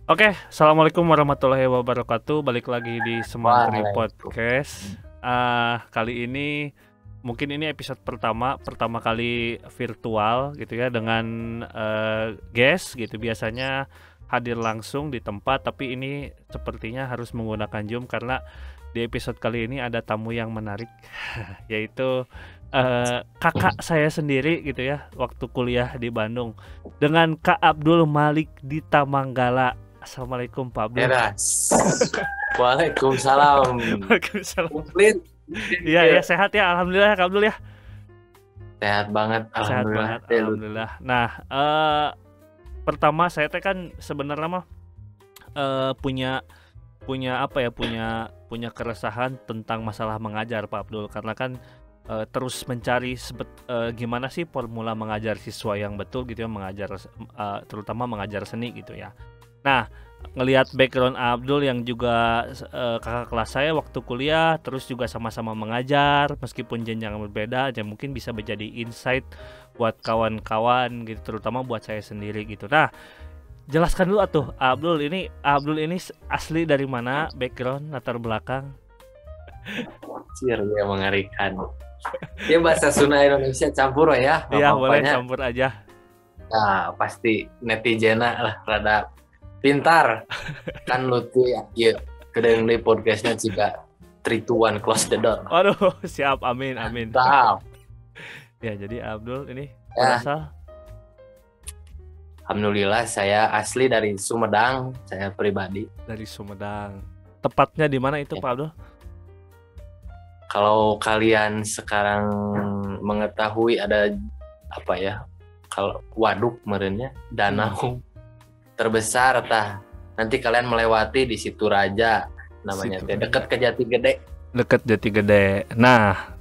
Oke, assalamualaikum warahmatullahi wabarakatuh. Balik lagi di Semantri Waalaikumsalam. Podcast. Kali ini mungkin ini episode pertama kali virtual gitu ya dengan guest gitu. Biasanya hadir langsung di tempat, tapi ini sepertinya harus menggunakan Zoom karena di episode kali ini ada tamu yang menarik, yaitu kakak saya sendiri gitu ya, waktu kuliah di Bandung, dengan Kak Abdul Malik di Tamanggala. Assalamualaikum Pak Abdul. Eras. Waalaikumsalam. Waalaikumsalam. Komplit. Iya, sehat ya, alhamdulillah Kak Abdul ya. Sehat banget, Sehat alhamdulillah. banget, alhamdulillah. Nah, pertama saya teh kan sebenarnya mah punya apa ya, punya keresahan tentang masalah mengajar Pak Abdul, karena kan terus mencari gimana sih formula mengajar siswa yang betul gitu ya, mengajar terutama mengajar seni gitu ya. Nah, ngelihat background Abdul yang juga kakak kelas saya waktu kuliah, terus juga sama-sama mengajar meskipun jenjang berbeda, ya mungkin bisa menjadi insight buat kawan-kawan gitu, terutama buat saya sendiri gitu. Nah, jelaskan dulu atuh Abdul ini asli dari mana, background latar belakang? Cir, ya mengerikan. Ya bahasa Sunda Indonesia campur ya. Iya, boleh Apa-apanya. campur aja. Nah, pasti netijena lah rada pintar. Kan lu tuh ya kedeng di podcastnya juga 3, 2, 1, close the door. Waduh, siap, amin. Tahu. Ya, jadi Abdul ini Ya. berasal Alhamdulillah saya asli dari Sumedang, saya pribadi. dari Sumedang. Tepatnya di mana itu Ya. Pak Abdul? Kalau kalian sekarang mengetahui ada apa ya, kalau waduk merenya danau terbesar tah, nanti kalian melewati di Situ Raja namanya Situ teh, Raja. dekat ke Jati Gede. Dekat Jati Gede. Nah,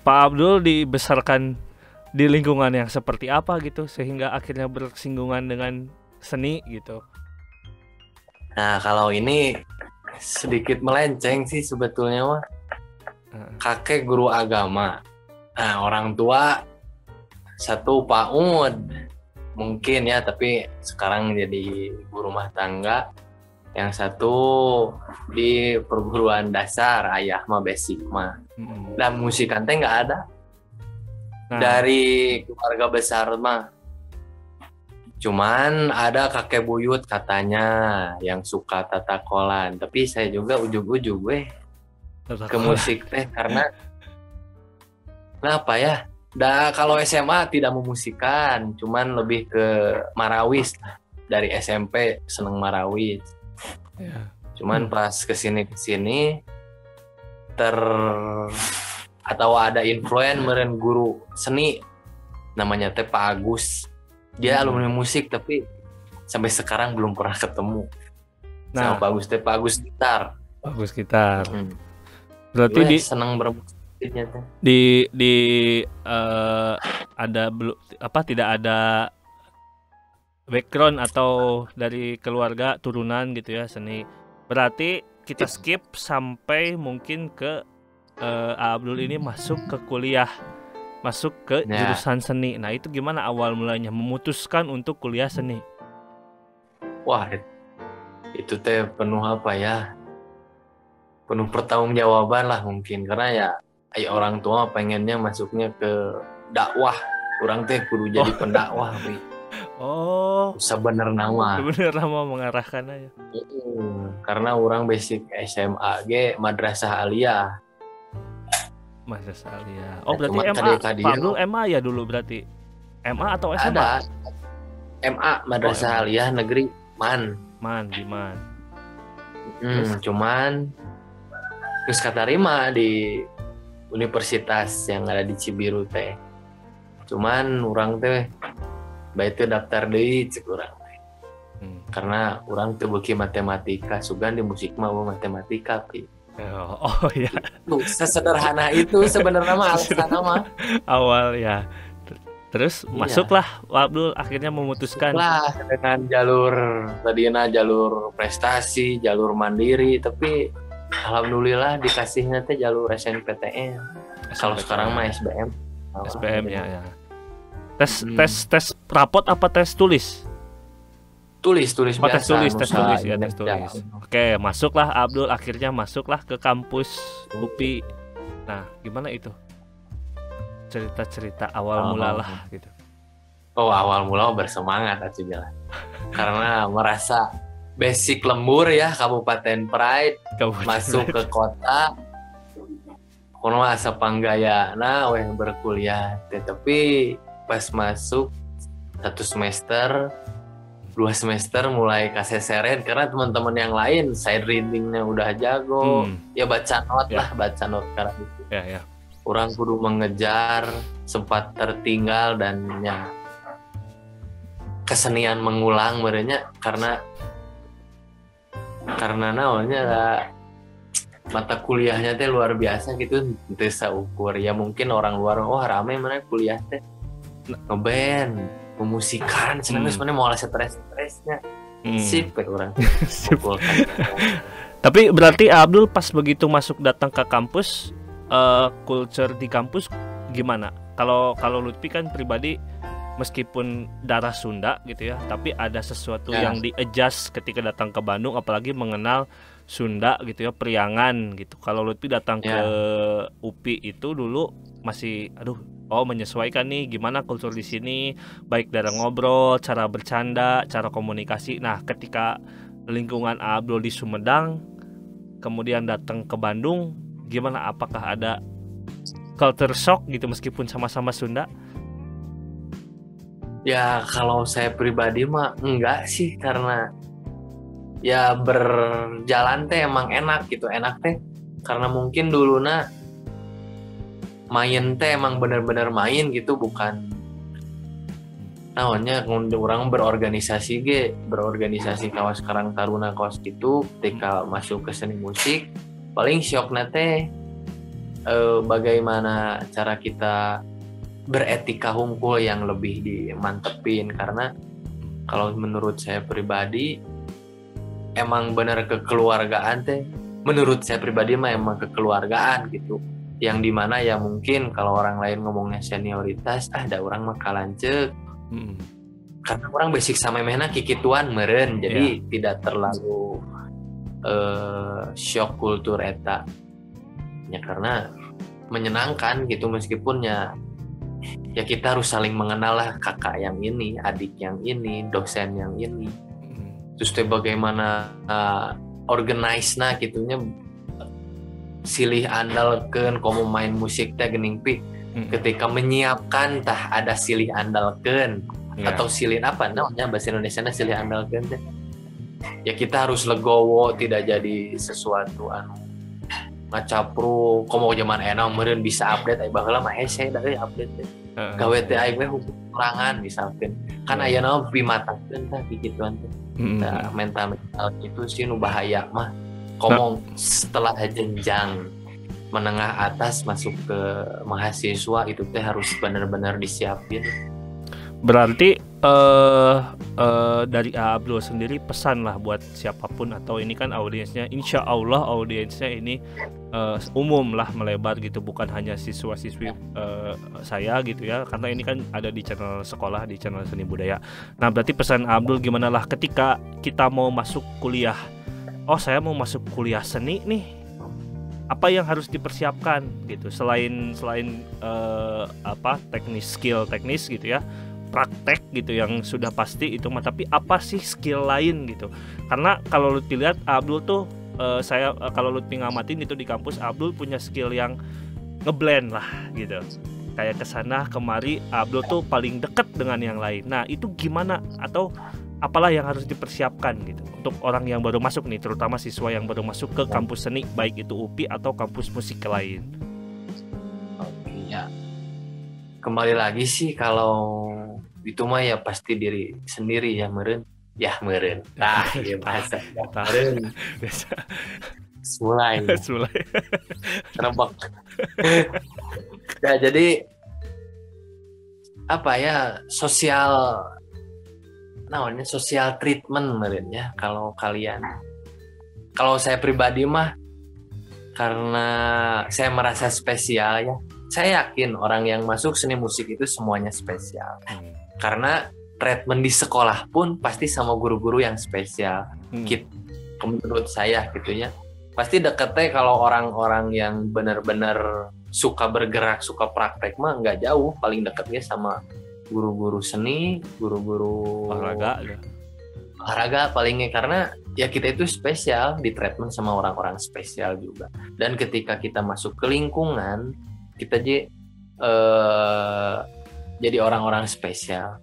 Pak Abdul dibesarkan di lingkungan yang seperti apa gitu sehingga akhirnya bersinggungan dengan seni gitu. Nah, kalau ini sedikit melenceng sih sebetulnya mah. Kakek guru agama. Nah, orang tua satu PAUD mungkin ya, tapi sekarang jadi ibu rumah tangga. Yang satu di perguruan dasar, ayah mah basic mah. Dan musikan teh nggak ada. Nah, Dari keluarga besar mah. Cuman ada kakek buyut katanya yang suka tatakolan. Tapi saya juga ujug-ujug ke musik teh karena kenapa ya? Kalau SMA tidak memusikan, cuman lebih ke marawis lah. Dari SMP seneng marawis. ya. Cuman pas kesini atau ada influen meren guru seni namanya teh Pak Agus. Dia alumni musik tapi sampai sekarang belum pernah ketemu. Nah, sama Pak Agus teh, Pak Agus gitar. Bagus gitar. Berarti Gue seneng bermusiknya teh. tidak ada background atau dari keluarga turunan gitu ya seni. Berarti kita skip sampai mungkin ke Abdul ini masuk ke kuliah, masuk ke jurusan seni. Nah, itu gimana awal mulanya memutuskan untuk kuliah seni? Wah, itu teh penuh apa ya? Penuh pertanggungjawaban lah mungkin, karena ya orang tua pengennya masuknya ke dakwah. Orang teh kudu jadi pendakwah. Oh, sebenarnya mau mengarahkan aja. Karena orang basic SMA madrasah aliyah. Madrasah aliyah. Oh, berarti MA. Pak Abdul MA ya dulu berarti. MA atau SMA? Ada MA madrasah aliyah negeri Man di Man. Cuman terus katarima di universitas yang ada di Cibiru teh. Cuman orang teh baik itu daftar deui cek urang. Karena orang teu beuki matematika, sugan di musik mah matematika pi. Oh ya. Sesederhana itu sebenarnya mah alasan mah. Awal ya. Terus masuklah Abdul akhirnya memutuskan lah dengan jalur prestasi, jalur mandiri, tapi alhamdulillah dikasihnya teh jalur SNPTN. Kalau sekarang mah SBM. SBM ya. Tes rapot apa tes tulis? tulis Oh, tes biasa tulis, tes nusa tulis ya, tes Indonesia. tulis. Oke, masuklah Abdul, akhirnya masuklah ke kampus UPI. Nah, gimana itu? Cerita-cerita awal mulalah gitu. Oh, awal mula bersemangat aku bilang. Karena merasa basic lembur ya Kabupaten Pride, masuk ke kota. Kono asa panggayana weh berkuliah. Tapi pas masuk 1 semester, 2 semester mulai kaseseren karena teman-teman yang lain side readingnya udah jago. Ya baca not lah, baca not karena itu. Ya. Orang kudu mengejar, sempat tertinggal dan ya kesenian mengulang merenya karena naonnya mata kuliahnya teh luar biasa gitu, desa ukur ya. Mungkin orang luar rame mana kuliah teh ngeband pemusikan seneng sebenarnya mau stresnya sip kayak orang. Tapi berarti Abdul pas begitu masuk datang ke kampus, culture di kampus gimana? Kalau Lutfi kan pribadi meskipun darah Sunda gitu ya, tapi ada sesuatu yang di-adjust ketika datang ke Bandung, apalagi mengenal Sunda gitu ya, Priangan gitu. Kalau Lutfi datang ke UPI itu dulu masih menyesuaikan nih gimana kultur di sini, baik dari ngobrol, cara bercanda, cara komunikasi. Nah, ketika lingkungan Abdul di Sumedang kemudian datang ke Bandung, gimana, apakah ada culture shock gitu meskipun sama-sama Sunda? Ya kalau saya pribadi mah enggak sih, karena ya berjalan teh emang enak gitu, enak teh karena mungkin duluna main teh emang bener-bener main gitu, bukan namanya orang berorganisasi kawas Karang Taruna kawas gitu. Ketika masuk ke seni musik paling syoknya teh bagaimana cara kita beretika hunkul yang lebih dimantepin, karena kalau menurut saya pribadi emang benar kekeluargaan teh, menurut saya pribadi mah emang kekeluargaan gitu, yang dimana ya mungkin kalau orang lain ngomongnya senioritas ada orang mah kalancek karena orang basic sama mehna kikituan meren, jadi tidak terlalu shock kultur eta ya, karena menyenangkan gitu, meskipun ya kita harus saling mengenal lah, kakak yang ini, adik yang ini, dosen yang ini. Terus bagaimana organize nah gitunya, silih andalkeun komo main musik teh geuning pi. Ketika menyiapkan tah ada silih andalkeun atau silih apa namanya bahasa Indonesianya silih andalkeun teh. Ya kita harus legowo, tidak jadi sesuatu anu ngacapru komo zaman enak meureun bisa update ai baheula mah hese da update teh. Gawe teh aing we kurangan misalkan. Kan aya naon pimatangkeun tah kikituan teh. Mental itu sih nu bahaya mah. Komo setelah jenjang menengah atas masuk ke mahasiswa itu teh harus benar-benar disiapin. Berarti dari Abdul sendiri pesan lah buat siapapun, atau ini kan audiensnya, insya Allah audiensnya ini umum lah, melebar gitu, bukan hanya siswa-siswi saya gitu ya, karena ini kan ada di channel sekolah, di channel seni budaya. Nah berarti pesan Abdul gimana lah ketika kita mau masuk kuliah, saya mau masuk kuliah seni nih, apa yang harus dipersiapkan gitu, selain skill teknis gitu ya, praktek gitu yang sudah pasti itu mah, tapi apa sih skill lain gitu. Karena kalau Lutfi lihat Abdul tuh kalau Lutfi ngamatin gitu di kampus, Abdul punya skill yang ngeblend lah gitu, kayak kesana kemari Abdul tuh paling deket dengan yang lain. Nah itu gimana, atau apalah yang harus dipersiapkan gitu untuk orang yang baru masuk nih, terutama siswa yang baru masuk ke kampus seni, baik itu UPI atau kampus musik lain? Oke ya, kembali lagi sih kalau itu mah ya pasti diri sendiri ya meren. Ya meren. Nah, ya bahasa meren. Mulai. Terbak. Ya jadi apa ya, sosial treatment meren ya, kalau kalian. Kalau saya pribadi mah karena saya merasa spesial ya. Saya yakin orang yang masuk seni musik itu semuanya spesial. Karena treatment di sekolah pun pasti sama guru-guru yang spesial. Menurut saya gitu ya. Pasti deketnya kalau orang-orang yang benar-benar suka bergerak, suka praktek mah nggak jauh, paling deketnya sama guru-guru seni, guru-guru olahraga palingnya, karena ya kita itu spesial, di treatment sama orang-orang spesial juga. Dan ketika kita masuk ke lingkungan, kita jadi orang-orang spesial.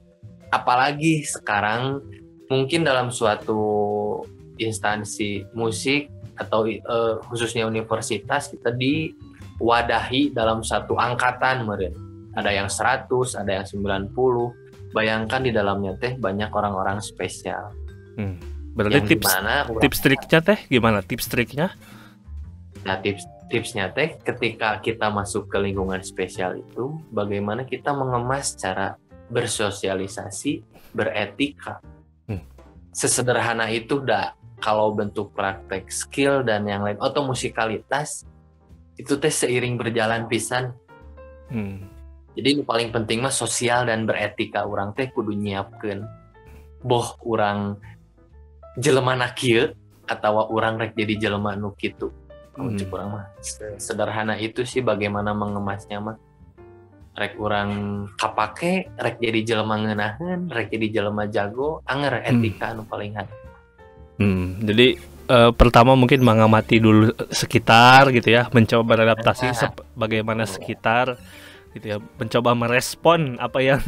Apalagi sekarang mungkin dalam suatu instansi musik atau khususnya universitas, kita diwadahi dalam satu angkatan meren. Ada yang 100, ada yang 90. Bayangkan di dalamnya teh banyak orang-orang spesial. Berarti tips triknya teh gimana? Tips triknya? Nah, tipsnya teh ketika kita masuk ke lingkungan spesial itu, bagaimana kita mengemas cara bersosialisasi, beretika. Sesederhana itu dah. Kalau bentuk praktek skill dan yang lain, atau musikalitas, itu teh seiring berjalan pisan. Jadi ini paling penting mah sosial dan beretika. Orang teh kudu nyiapkeun boh urang jelema na kieu atawa urang rek jadi jelema nu kitu. Cek urang mah sederhana itu sih bagaimana mengemasnya mah. Rek urang kapake, rek jadi jelema ngeunaheun, rek jadi jelema jago, anger etika anu paling hati. Jadi pertama mungkin mengamati dulu sekitar gitu ya, mencoba beradaptasi bagaimana sekitar gitu ya, mencoba merespon apa yang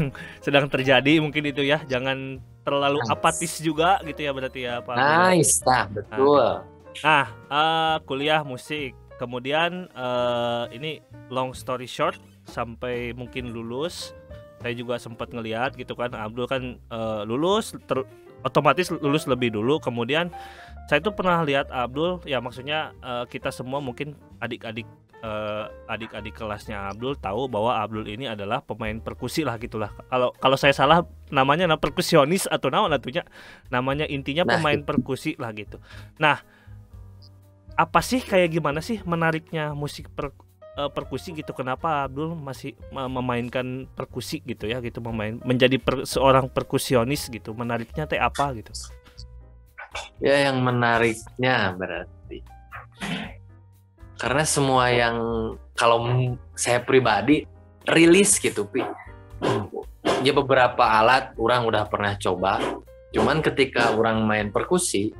sedang terjadi mungkin itu ya, jangan terlalu apatis juga gitu ya berarti ya Pak. Betul. Kuliah musik, kemudian ini long story short sampai mungkin lulus, saya juga sempat ngelihat gitu kan, Abdul kan lulus otomatis lulus lebih dulu. Kemudian saya tuh pernah lihat Abdul, ya maksudnya kita semua mungkin adik-adik kelasnya Abdul tahu bahwa Abdul ini adalah pemain perkusi lah gitulah. Kalau saya salah namanya perkusionis atau atunya namanya, intinya pemain perkusi lah gitu. Nah, apa sih kayak gimana sih menariknya musik perkusi gitu? Kenapa Abdul masih memainkan perkusi gitu ya, gitu menjadi seorang perkusionis gitu? Menariknya teh apa gitu? Ya, yang menariknya berarti karena semua yang kalau saya pribadi rilis gitu ya, beberapa alat orang udah pernah coba, cuman ketika orang main perkusi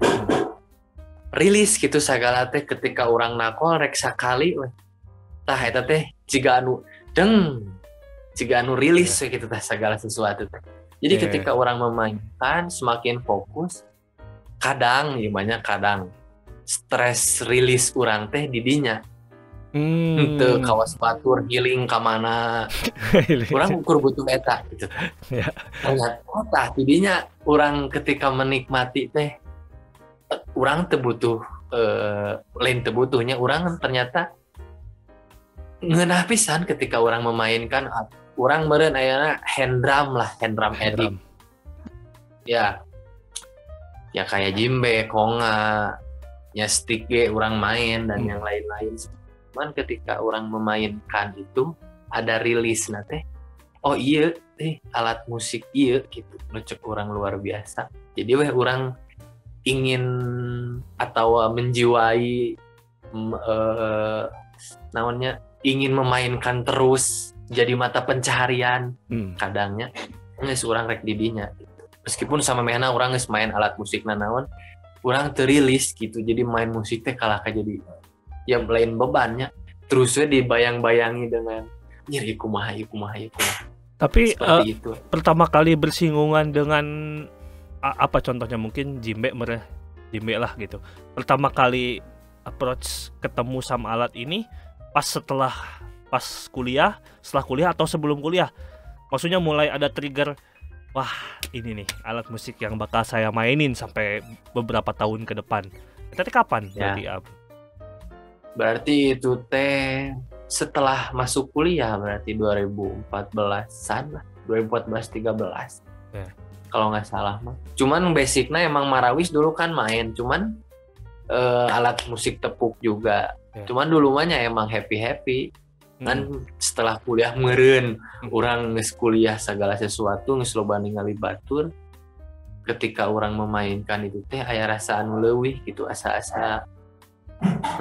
rilis gitu segala teh, ketika orang nakol rek sakali tah eta teh ciga anu rilis gitu tah segala sesuatu teh. Jadi ketika orang memainkan semakin fokus, kadang stres rilis orang teh didinya. Untuk kawas batur healing ka mana. Urang ukur butuh eta gitu. Ya. Ternyata tidinya orang ketika menikmati teh urang teu butuh lain teu butuhnya, urang ternyata ngeunah pisan ketika orang memainkan. Urang meureun ayana hand drum edit. Ya kayak jimbe, konga, nya stick ge urang main dan yang lain-lain. Cuman ketika orang memainkan itu ada rilis teh, oh iya alat musik iya gitu, ngecek orang luar biasa. Jadi orang ingin atau menjiwai namanya ingin memainkan terus jadi mata pencaharian. Kadangnya geus urang rek didinya gitu. Meskipun sama mehna orang geus main alat musik naon, urang terilis gitu, jadi main musik teh kalah jadi ya lain bebannya, terusnya dibayang-bayangi dengan nyeri kumaha. Tapi pertama kali bersinggungan dengan apa contohnya, mungkin jimbe lah gitu. Pertama kali approach ketemu sama alat ini setelah kuliah, setelah kuliah atau sebelum kuliah? Maksudnya mulai ada trigger, wah ini nih alat musik yang bakal saya mainin sampai beberapa tahun ke depan. Itu kapan? Ya. Berarti itu teh setelah masuk kuliah, berarti 2014-an lah, 2014-13 kalau nggak salah mah. Cuman basicnya emang Marawis dulu kan main, cuman alat musik tepuk juga. Cuman dulu mahnya emang happy Kan setelah kuliah meureun urang geus kuliah segala sesuatu geus loba ningali batur, ketika orang memainkan itu teh aya rasa anu leuwih gitu, asa-asa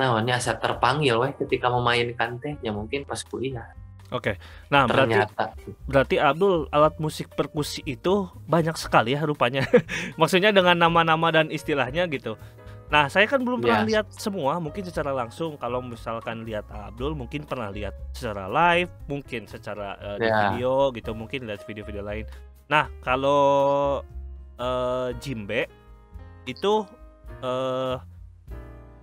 naonnya asa terpanggil weh ketika memainkan teh ya mungkin pas kuliah. Oke. Nah, Ternyata berarti Abdul alat musik perkusi itu banyak sekali ya rupanya. Maksudnya dengan nama-nama dan istilahnya gitu. Nah, saya kan belum pernah lihat semua, mungkin secara langsung. Kalau misalkan lihat Abdul, mungkin pernah lihat secara live, mungkin secara di video gitu, mungkin lihat video-video lain. Nah, kalau djembe itu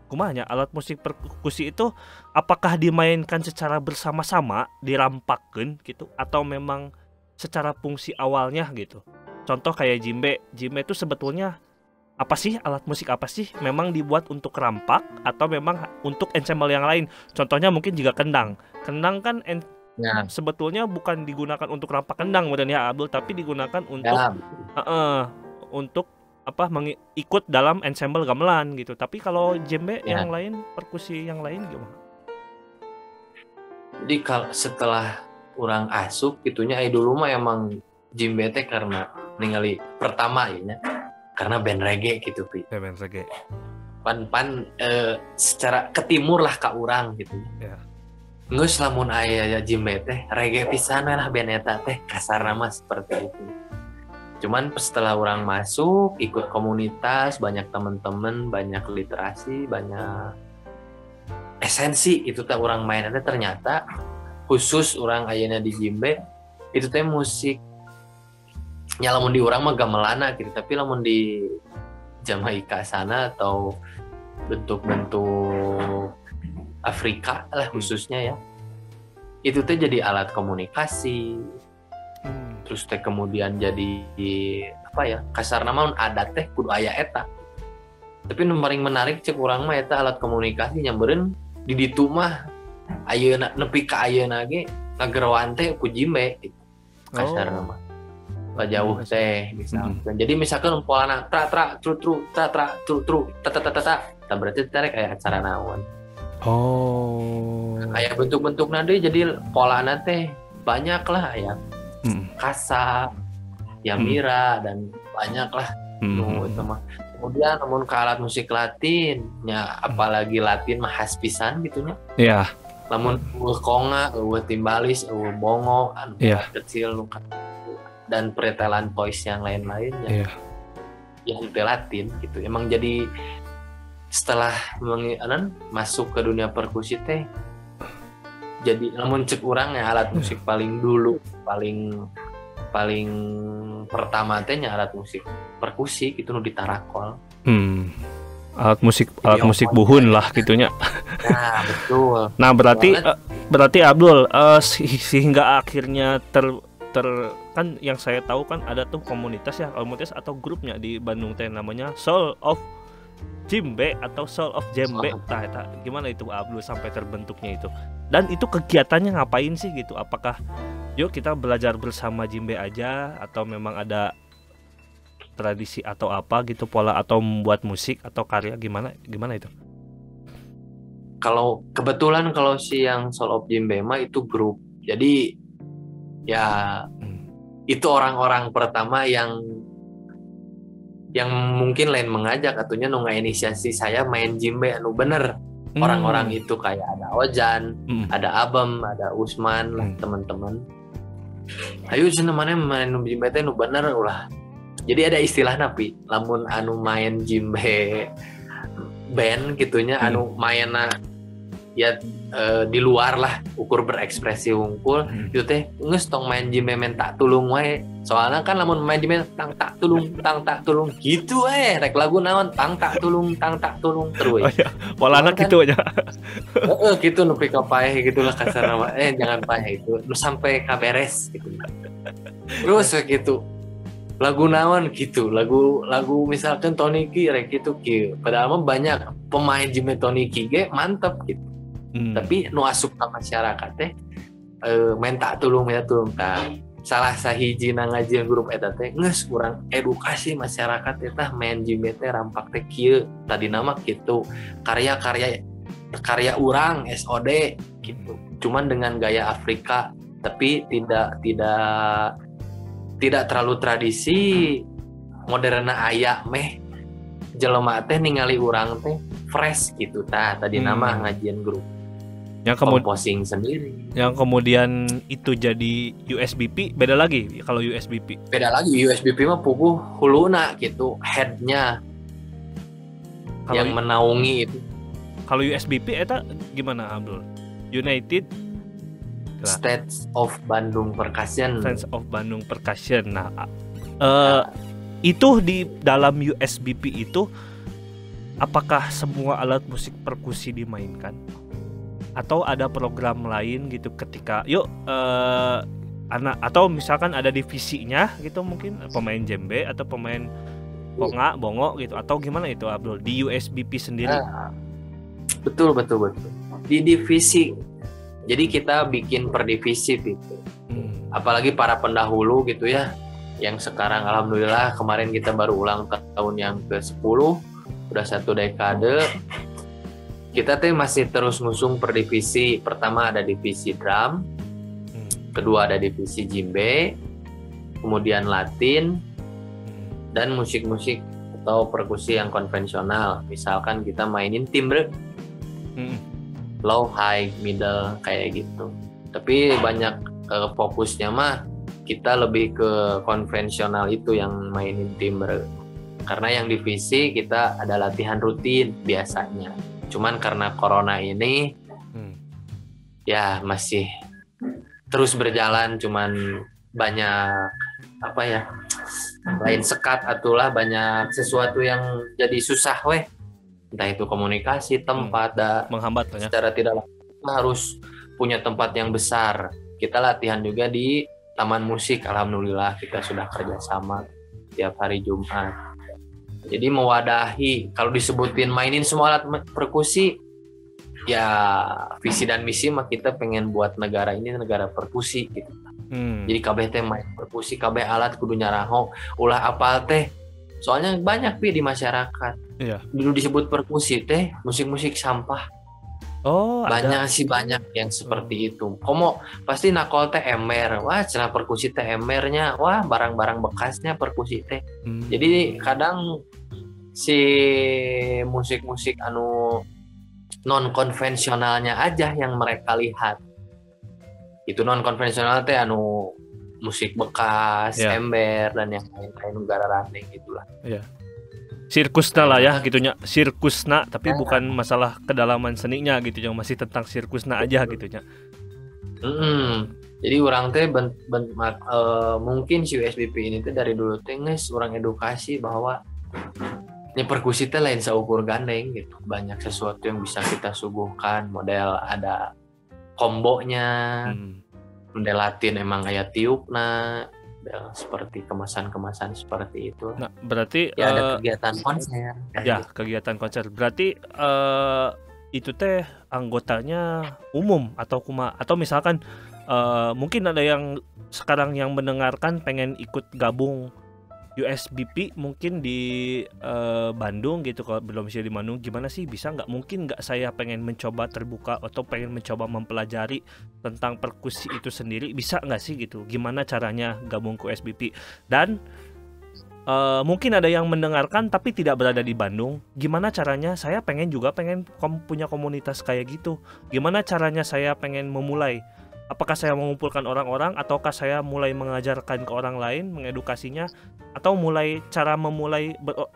kumanya alat musik perkusi itu apakah dimainkan secara bersama-sama, dirampakkeun gitu, atau memang secara fungsi awalnya gitu? Contoh kayak djembe itu sebetulnya apa sih, alat musik apa sih? Memang dibuat untuk rampak atau memang untuk ensemble yang lain? Contohnya mungkin juga kendang kan sebetulnya bukan digunakan untuk rampak kendang modern ya Abdul, tapi digunakan untuk untuk ikut dalam ensemble gamelan gitu. Tapi kalau djembe yang lain, perkusi yang lain gimana? Jadi kalau setelah orang asup gitunya dulu mah emang djembe teh karena ningali pertama ya karena band reggae gitu Pi. Band reggae. Pan secara ke timur lah ka urang gitu. Ya. Geus lamun aya djembe teh reggae pisan lah band eta teh, kasarna mah seperti itu. Cuman setelah orang masuk, ikut komunitas, banyak teman-teman, banyak literasi, banyak esensi itu teh orang main ada ternyata khusus orang ayeuna di djembe itu teh musik. Ya lamun di orang mah gamelana gitu, tapi lamun di Jamaika sana atau bentuk-bentuk Afrika lah khususnya ya. Itu teh jadi alat komunikasi. Terus teh kemudian jadi apa ya, kasar nama adat teh kudu aya eta. Tapi nu paling menarik cek urang mah eta alat komunikasi nyambereun di ditu mah ayeuna nepi ka ayeuna ge ngageroan teh ku djembe gitu. Kasar nama. Jauh teh misalkan. Jadi misalkan polana tra tru ta berarti tarik kayak acara naon. Kayak bentuk-bentuk nade jadi polana teh banyak lah ya. Kasa, Yamira dan banyak lah itu mah. Kemudian namun ke alat musik Latin, ya apalagi Latin mah khas pisan gitunya. Iya. Namun konga, timbalis, bongo, kecil dan pretelan voice yang lain-lainnya. Yang itu Latin gitu. Emang jadi setelah masuk ke dunia perkusi teh jadi namun cek urang ya alat musik paling dulu paling pertama teh alat musik perkusi gitu nu ditarakol. Alat musik buhun lah gitunya. Nah, betul. Nah, berarti Abdul sehingga akhirnya kan yang saya tahu kan ada tuh komunitas atau grupnya di Bandung teh namanya Soul of Djembe atau Soul of Djembe. Tah gimana itu Abdul sampai terbentuknya itu? Dan itu kegiatannya ngapain sih gitu? Apakah yuk kita belajar bersama djembe aja atau memang ada tradisi atau apa gitu, pola atau membuat musik atau karya gimana itu? Kalau kebetulan kalau si yang Soul of Djembe mah itu grup. Jadi ya itu orang-orang pertama yang mungkin lain mengajak atunya nu ngainisiasi saya main djembe anu bener. Orang-orang itu kayak ada Ojan, ada Abem, ada Usman lah teman-teman. Ayo cenah mana main djembe teh nu bener ulah. Jadi ada istilah napi, lamun anu main djembe band gitunya anu mainna ya di luar lah ukur berekspresi hungkul itu teh geus tong main djembe men tak tulung wae. Soalnya kan lamun main djembe tang tak tulung gitu rek lagu naon tang tak tulung terus. Oh, iya. Polana gitu aja. Gitu nepi ka paeh gitulah kasarna mah. Jangan paeh itu lu sampai ka beres gitu. Terus gitu. Lagu naon gitu, lagu misalkan Tony Ki rek gitu ki. Padahal mah banyak pemain djembe Tony Ki ge mantep gitu. Tapi nu asup ka masyarakat teh minta tulung tah. Salah sahiji na ngajieun grup eta teh geus urang edukasi masyarakat eta main djembe teh rampak teh kieu. Tadi nama kitu. Karya urang SOD gitu. cuman dengan gaya Afrika, tapi tidak terlalu tradisi moderna aya meh jelema teh ningali urang teh fresh gitu tadi nama ngajian grup yang composing sendiri. Yang kemudian itu jadi USBP beda lagi. Kalau USBP beda lagi, USBP mah puguh huluna gitu, headnya yang menaungi itu. Kalau USBP eta gimana Abdul? United States of Bandung Percussion. States of Bandung Percussion. Nah, itu di dalam USBP itu apakah semua alat musik perkusi dimainkan? Atau ada program lain gitu ketika anak atau misalkan ada divisinya gitu, mungkin pemain djembe atau pemain konga, bongo gitu, atau gimana itu Abdul di USBP sendiri? Betul. Di divisi. Jadi kita bikin per divisi gitu. Apalagi para pendahulu gitu ya, yang sekarang alhamdulillah kemarin kita baru ulang tahun yang ke-10, udah 1 dekade. Kita tuh masih terus ngusung per divisi. Pertama ada divisi drum, kedua ada divisi djembe, kemudian Latin, dan musik-musik atau perkusi yang konvensional. Misalkan kita mainin timbre, low, high, middle kayak gitu. Tapi banyak fokusnya mah kita lebih ke konvensional itu yang mainin timbre. Karena yang divisi kita ada latihan rutin biasanya. Cuman karena corona ini ya masih terus berjalan, cuman banyak lain sekat atulah, banyak sesuatu yang jadi susah entah itu komunikasi tempat menghambat secara tidak langsung harus punya tempat yang besar. Kita latihan juga di taman musik, alhamdulillah kita sudah kerjasama tiap hari Jumat. Jadi mewadahi, kalau disebutin mainin semua alat perkusi, ya visi dan misi mah kita pengen buat negara ini negara perkusi gitu. Jadi kabeh teh main perkusi, kabeh alat kudu nyaraho, ulah apal teh. Soalnya banyak di masyarakat. Iya. Dulu disebut perkusi teh musik-musik sampah. Oh, banyak yang seperti itu. Komo pasti nakol teh ember. Wah, cenah perkusi teh embernya. Wah, barang-barang bekasnya perkusi teh. Jadi kadang si musik-musik anu non konvensionalnya aja yang mereka lihat. Itu non konvensional teh anu musik bekas, ember dan yang lain-lain negara rame gitulah. Iya. Sirkusna lah ya gitunya, sirkusna, tapi bukan masalah kedalaman seninya gitu, yang masih tentang sirkusna aja gitunya. Jadi orang teh mungkin si USBP ini teh dari dulu teh orang edukasi bahwa ini perkusi teh lain seukur gandeng gitu. Banyak sesuatu yang bisa kita suguhkan, model ada kombonya, model Latin emang kayak tiupna, seperti kemasan-kemasan seperti itu. Nah, berarti ya ada kegiatan konser. Ya, kegiatan konser. Berarti itu teh anggotanya umum atau misalkan mungkin ada yang sekarang yang mendengarkan pengen ikut gabung USBP mungkin di Bandung gitu, kalau belum bisa di Bandung gimana sih, bisa nggak, mungkin nggak saya pengen mencoba terbuka atau pengen mencoba mempelajari tentang perkusi itu sendiri, bisa nggak sih gitu, gimana caranya gabung ke USBP? Dan mungkin ada yang mendengarkan tapi tidak berada di Bandung, gimana caranya saya pengen punya komunitas kayak gitu, gimana caranya saya pengen memulai? Apakah saya mengumpulkan orang-orang, ataukah saya mulai mengajarkan ke orang lain, mengedukasinya, atau memulai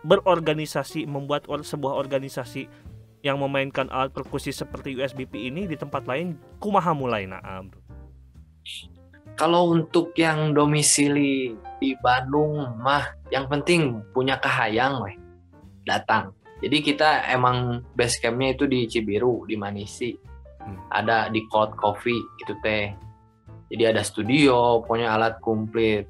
berorganisasi, membuat sebuah organisasi yang memainkan alat perkusi seperti USBP ini di tempat lain, kumaha mulai? Kalau untuk yang domisili di Bandung mah, yang penting punya kahayang datang. Jadi kita emang base campnya itu di Cibiru, di Manisi. Ada di Cold Coffee itu teh. Jadi ada studio, punya alat komplit.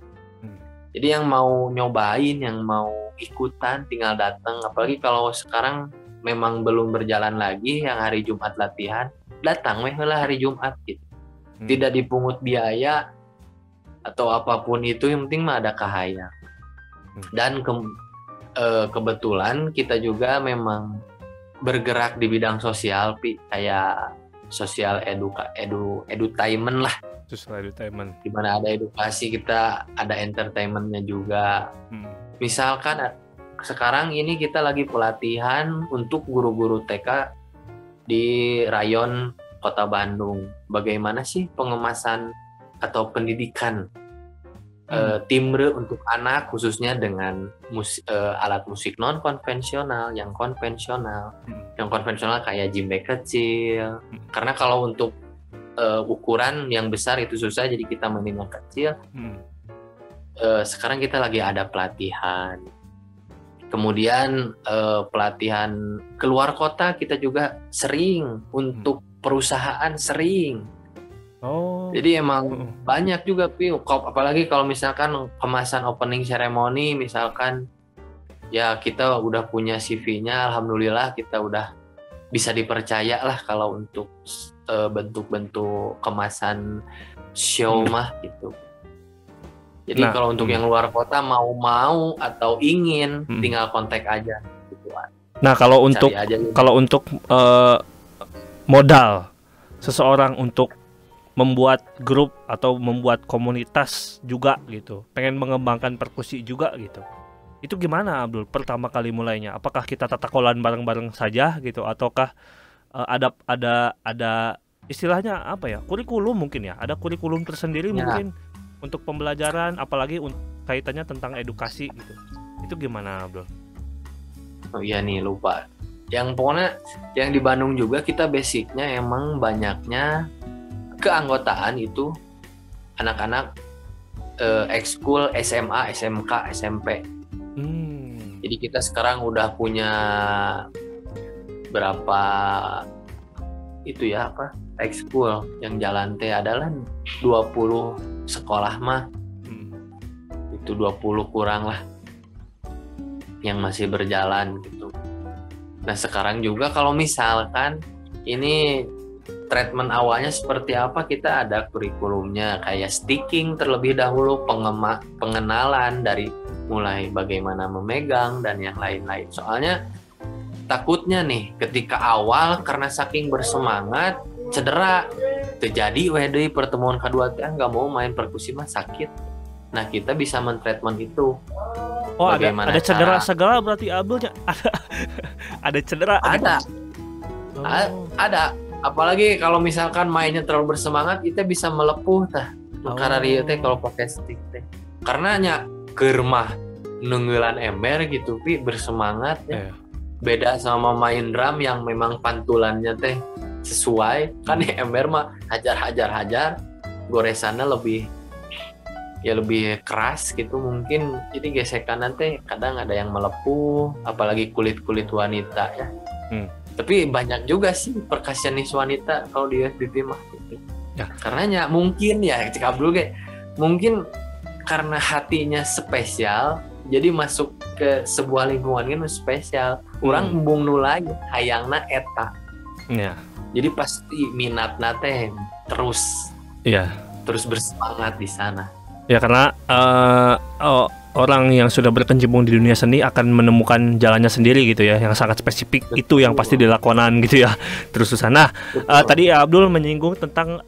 Jadi yang mau nyobain, yang mau ikutan tinggal datang. Apalagi kalau sekarang memang belum berjalan lagi yang hari Jumat latihan, datang lah hari Jumat gitu. Tidak dipungut biaya atau apapun itu, yang penting mah ada kahayang. Dan kebetulan kita juga memang bergerak di bidang sosial, kayak sosial edutainment lah. Social entertainment. Di mana ada edukasi, kita ada entertainmentnya juga. Misalkan sekarang ini kita lagi pelatihan untuk guru-guru TK di rayon Kota Bandung. Bagaimana sih pengemasan atau pendidikan timbre untuk anak, khususnya dengan alat musik non konvensional, yang konvensional kayak djembe kecil. Karena kalau untuk ukuran yang besar itu susah, jadi kita mainin yang kecil. Sekarang kita lagi ada pelatihan. Kemudian pelatihan keluar kota kita juga sering, untuk perusahaan sering. Jadi emang banyak juga, apalagi kalau misalkan kemasan opening ceremony, misalkan ya kita udah punya CV-nya, alhamdulillah kita udah bisa dipercaya lah kalau untuk bentuk-bentuk kemasan show mah gitu. Jadi kalau untuk yang luar kota mau atau ingin, tinggal kontak aja gitu. Nah, kalau untuk modal seseorang untuk membuat grup atau membuat komunitas juga gitu, pengen mengembangkan perkusi juga gitu, itu gimana Abdul pertama kali mulainya? Apakah kita tatakolan bareng-bareng saja gitu, ataukah ada istilahnya apa ya, kurikulum mungkin ya, ada kurikulum tersendiri mungkin untuk pembelajaran, apalagi kaitannya tentang edukasi gitu, itu gimana Abdul? Oh iya nih, lupa. Yang pokoknya yang di Bandung juga kita basicnya emang banyaknya keanggotaan itu anak-anak ekskul SMA, SMK, SMP. Jadi kita sekarang udah punya berapa itu ya, ekskul yang jalan teh adalah 20 sekolah mah. Itu 20 kurang lah yang masih berjalan gitu. Nah, sekarang juga kalau misalkan ini treatment awalnya seperti apa, kita ada kurikulumnya, kayak sticking terlebih dahulu, pengenalan dari mulai bagaimana memegang dan yang lain-lain. Soalnya takutnya nih ketika awal karena saking bersemangat cedera, terjadi WD pertemuan kedua teh nggak mau main perkusi mah sakit. Nah, kita bisa mentreatment itu. Oh, ada cedera segala berarti Abdulnya ada cedera. Ada. Apalagi kalau misalkan mainnya terlalu bersemangat, kita bisa melepuh tah. Karena dia teh kalau pakai stick teh. Karena nya germah nunggulan ember gitu, pi bersemangat ya. Beda sama main drum yang memang pantulannya teh sesuai. Kan di ember mah hajar, goresannya lebih keras gitu mungkin. Jadi gesekan nanti kadang ada yang melepuh, apalagi kulit wanita ya. Tapi banyak juga sih perkusionis wanita kalau di FBP mah gitu. Ya. Karenanya mungkin ya cek Abdul mungkin karena hatinya spesial, jadi masuk ke sebuah lingkungan kan spesial. Urang embung nu lagi hayangna eta. Ya. Jadi pasti minatna teh terus bersemangat di sana. Ya, karena orang yang sudah berkecimpung di dunia seni akan menemukan jalannya sendiri gitu ya, yang sangat spesifik. Betul. Itu yang pasti dilakukan gitu ya. Terus sana tadi Abdul menyinggung tentang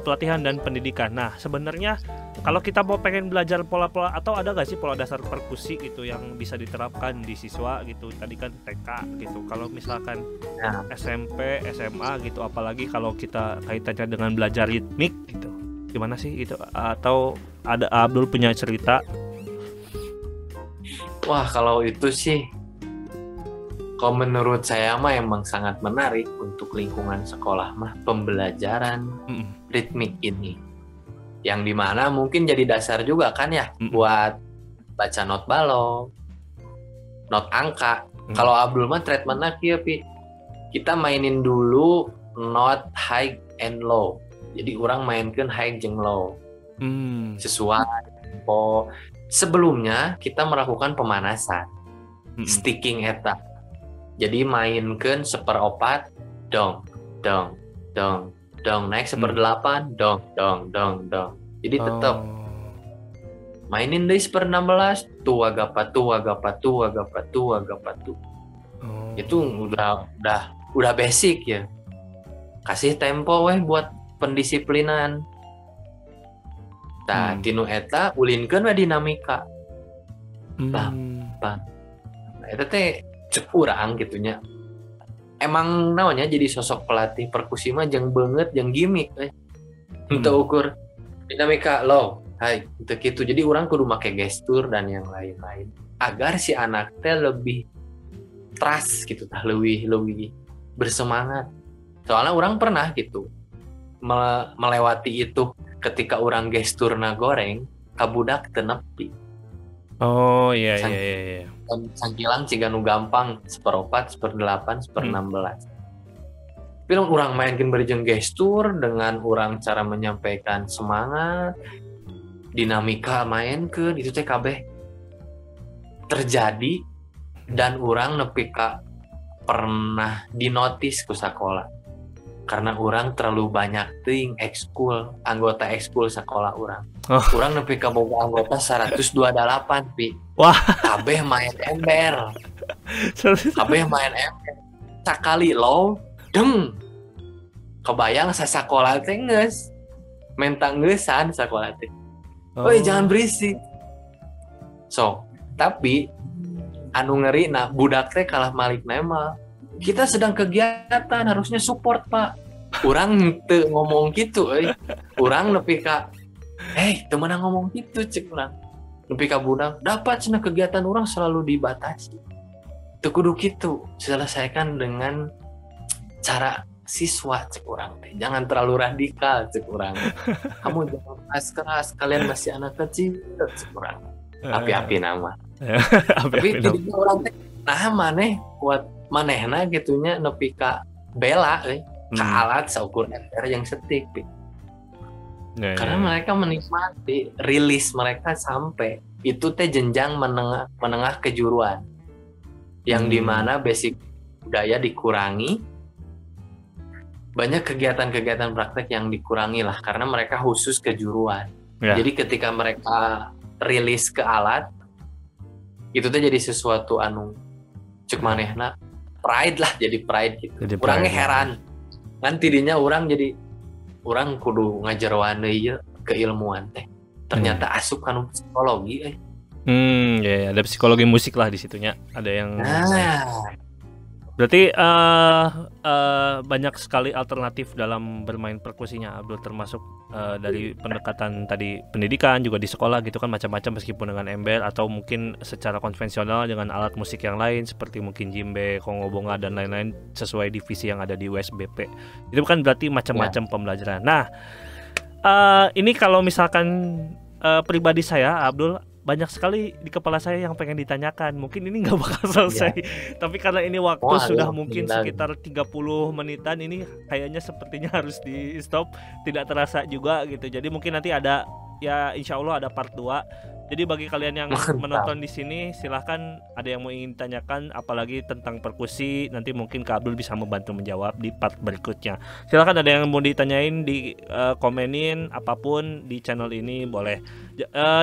pelatihan dan pendidikan. Nah, sebenarnya kalau kita mau pengen belajar pola-pola, atau ada nggak sih pola dasar perkusi gitu yang bisa diterapkan di siswa gitu? Tadi kan TK gitu. Kalau misalkan SMP, SMA gitu, apalagi kalau kita kaitannya dengan belajar ritmik gitu, gimana sih itu? Atau ada Abdul punya cerita? Wah, kalau itu sih, kalau menurut saya mah emang sangat menarik untuk lingkungan sekolah mah pembelajaran ritmik ini, yang dimana mungkin jadi dasar juga kan ya buat baca not balok, not angka. Kalau Abdul mah treatmentnya kita mainin dulu not high and low. Jadi orang mainkan high jeung low sesuai tempo. Sebelumnya kita melakukan pemanasan, sticking eta. Jadi mainkan 1/4 dong, naik 1/8 dong. Jadi tetap mainin dari 1/16 tu agapatu. Itu udah basic ya. kasih tempo weh buat pendisiplinan. Tah tinu eta ulinkeun we dinamika. Nah, eta teh cek urang gitunya. Emang naonnya jadi sosok pelatih perkusi mah jeung beungeut jeung gimmick Untuk ukur dinamika low, hai untuk gitu. Jadi orang kudu make gestur dan yang lain-lain agar si anak teh lebih trust gitu, lebih bersemangat. Soalnya orang pernah gitu melewati itu ketika orang gesturna goreng kabudak teu nepi. Oh iya. Sangkilang ciga nu gampang 1/4, 1/8, 1/16. Tapi orang mainkan berjeng gestur dengan orang cara menyampaikan semangat, dinamika mainkan itu teh kabeh terjadi dan orang nepi ka pernah dinotis ku sakola. Karena orang terlalu banyak ting anggota ekskul sekolah orang. Orang nepi ka boga anggota 128 pi. Wah, kabeh main ember. Kabeh main ember. Sakali lo deng. Kebayang sasakola teh geus. Menta ngeusan sakola teh. Oi, jangan berisik. So, tapi anu ngeurina budak teh kalah malik nema. Kita sedang kegiatan, harusnya support, Pak. Urang teu ngomong gitu euy. Urang nepi ka teu meunang ngomong gitu cek urang. Nepi ka budak, dapat cenah kegiatan urang selalu dibatasi. Teu kudu kitu, selesaikan dengan cara siswa cek urang teh. Jangan terlalu radikal cek urang. Kamu jangan keras-keras, kalian masih anak kecil cek urang. Api-api nama. Tapi tidinya urang teh nah maneh kuat manehna gitunya nepi ka bela ka alat saukur ember yang setik. Karena mereka menikmati rilis mereka sampai itu teh jenjang menengah kejuruan yang dimana basic budaya dikurangi, banyak kegiatan-kegiatan praktek yang dikurangi lah karena mereka khusus kejuruan. Jadi ketika mereka rilis ke alat itu tuh jadi sesuatu anu cek manehna pride lah, jadi pride gitu. Orangnya heran kan tidinya orang jadi orang kudu ngajarwan deui keilmuan teh ternyata asup kan psikologi ya ada psikologi musik lah di situnya, ada yang berarti banyak sekali alternatif dalam bermain perkusinya Abdul, termasuk dari pendekatan tadi pendidikan juga di sekolah gitu kan, macam-macam meskipun dengan ember atau mungkin secara konvensional dengan alat musik yang lain seperti mungkin djembe, kongo bonga dan lain-lain sesuai divisi yang ada di USBP. Itu kan berarti macam-macam pembelajaran. Nah, ini kalau misalkan pribadi saya Abdul, banyak sekali di kepala saya yang pengen ditanyakan. Mungkin ini nggak bakal selesai. Tapi karena ini waktu sudah mungkin sekitar 30 menitan, ini kayaknya sepertinya harus di stop. Tidak terasa juga gitu. Jadi mungkin nanti ada, ya insya Allah ada part 2. Jadi bagi kalian yang menonton di sini, silahkan ada yang mau ingin tanyakan, apalagi tentang perkusi, nanti mungkin Kak Abdul bisa membantu menjawab di part berikutnya. Silahkan ada yang mau ditanyain, di komenin apapun di channel ini boleh.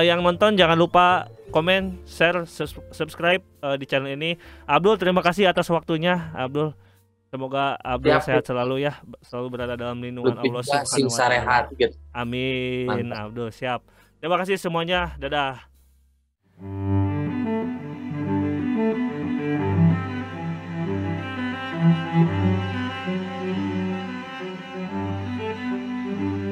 Yang nonton jangan lupa komen, share, subscribe di channel ini. Abdul, terima kasih atas waktunya Abdul. Semoga Abdul sehat selalu ya, selalu berada dalam lindungan Allah Subhanahu wa Ta'ala. Amin. Abdul, siap. Terima kasih semuanya. Dadah.